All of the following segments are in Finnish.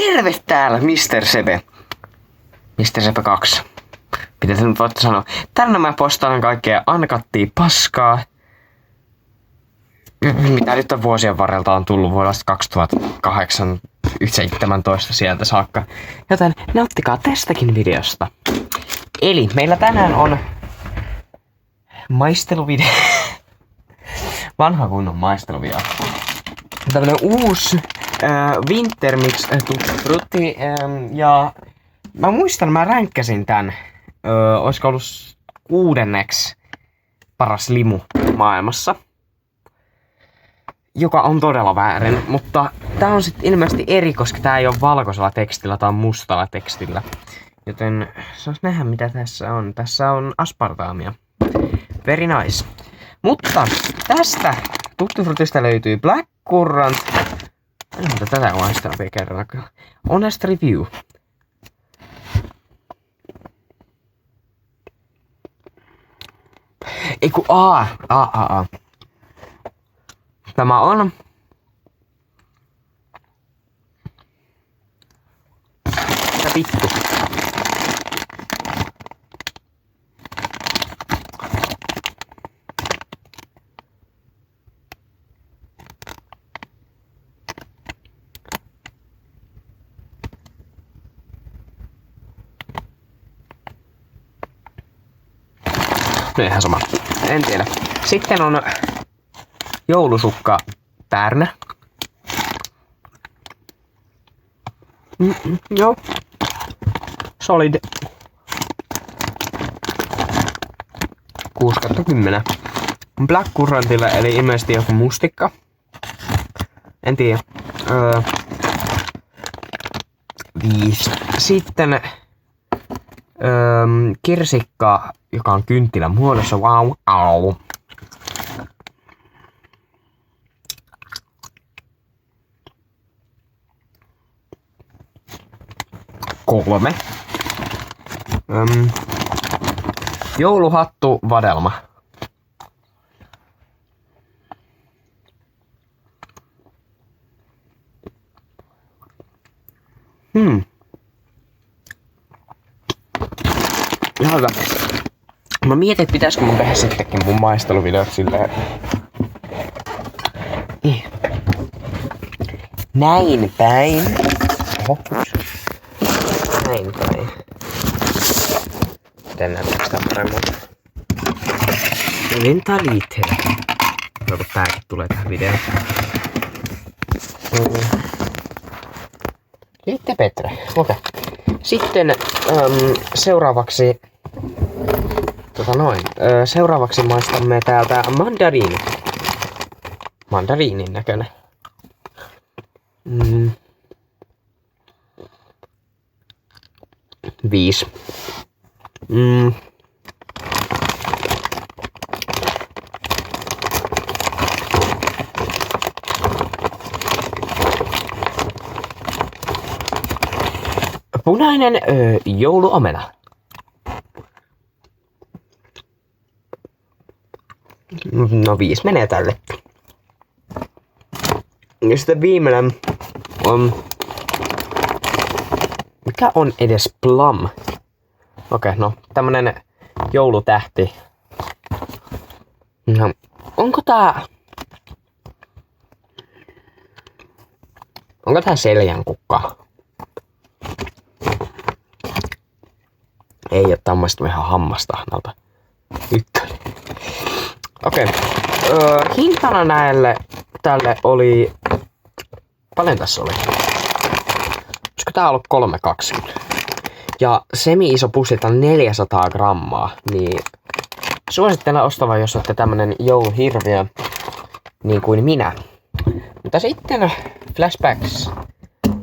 Terve täällä, Mr. Sepe. Mr. Sepe 2. Mitä nyt voitte sanoa? Tänään mä postaan kaikkea ankattia paskaa. Mitä nyt on vuosien varrelta on tullut vuodesta 2008, 17 sieltä saakka. Joten nauttikaa tästäkin videosta. Eli meillä tänään on maisteluvideo. Vanha kunnon maisteluvideo. Tämmönen uusi Winter Mix Tutti Frutti. Ja mä muistan, mä ränkkäsin tän. Olisiko ollut 6. paras limu maailmassa. Joka on todella väärin, mutta tää on sit ilmeisesti eri, koska tää ei oo valkoisella tekstillä, tää on mustalla tekstillä. Joten saas nähdä mitä tässä on. Tässä on aspartaamia. Very nice. Mutta tästä Tutti Fruttista löytyy Black Currant. Mutta tätä maistaa vielä kerran. Honest review. Eiku Tämä on mitä vittu. No ihan sama. En tiedä. Sitten on joulusukka Pärnä. Joo. Solid. 6/10. Black Currantilla eli ilmeisesti joku mustikka. En tiedä. 5. Sitten kirsikka, joka on kynttilän muodossa. Wow. Au. Kolme. Jouluhattu vadelma. Ihan hyvä. Mä mietin, että pitäisikö mun tehdä sittenkin mun maisteluvideot silleen. Näin päin. Oho. Näin päin. Miten näyttääks tää paremmin? Mentaliitteellä. No kun tääkin tulee tähän videoon. Sitten Petre. Okei. Sitten seuraavaksi seuraavaksi maistamme täältä mandariini. Mandariinin näköinen. 5. Punainen jouluomena. No 5 menee tälle. Ja sitten viimeinen on... Mikä on edes plum? Okei, no tämmönen joulutähti. No, onko tää seljankukka? Ei oo tämmöistä ihan hammastahnalta. Ykkönen. Okei. Hintana tälle oli... Paljon tässä oli? Olisiko tää ollut 3,20? Ja semi-iso pussi, tää on 400 grammaa, niin suosittelen ostavan, jos olette tämmönen jouluhirviö, niin kuin minä. Mutta sitten flashbacks.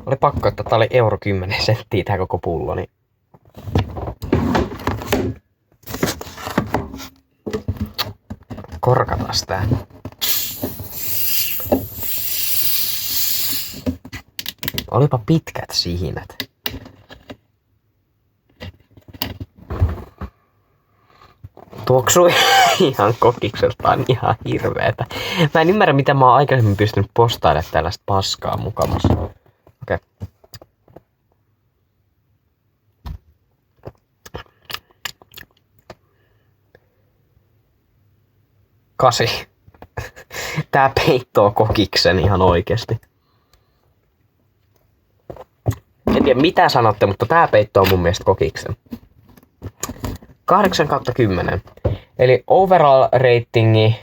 Oli pakko, että tää oli 1,10 € tää koko pullo, niin... Korkatas tää. Olipa pitkät sihinät. Tuoksui ihan kokikseltaan ihan hirveetä. Mä en ymmärrä, mitä mä oon aikaisemmin pystynyt postailemaan tällaista paskaa mukamassa. Okei. 8. Tää peittoo kokiksen ihan oikeesti. En tiedä mitä sanotte, mutta tää peittoo mun mielestä kokiksen. 8/10. Eli overall ratingi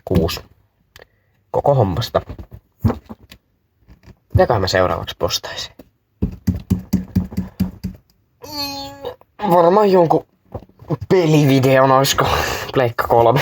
6. Koko hommasta. Mitäköhän mä seuraavaksi postaisin? Varmaan jonkun pelivideon, oisko Pleikka 3.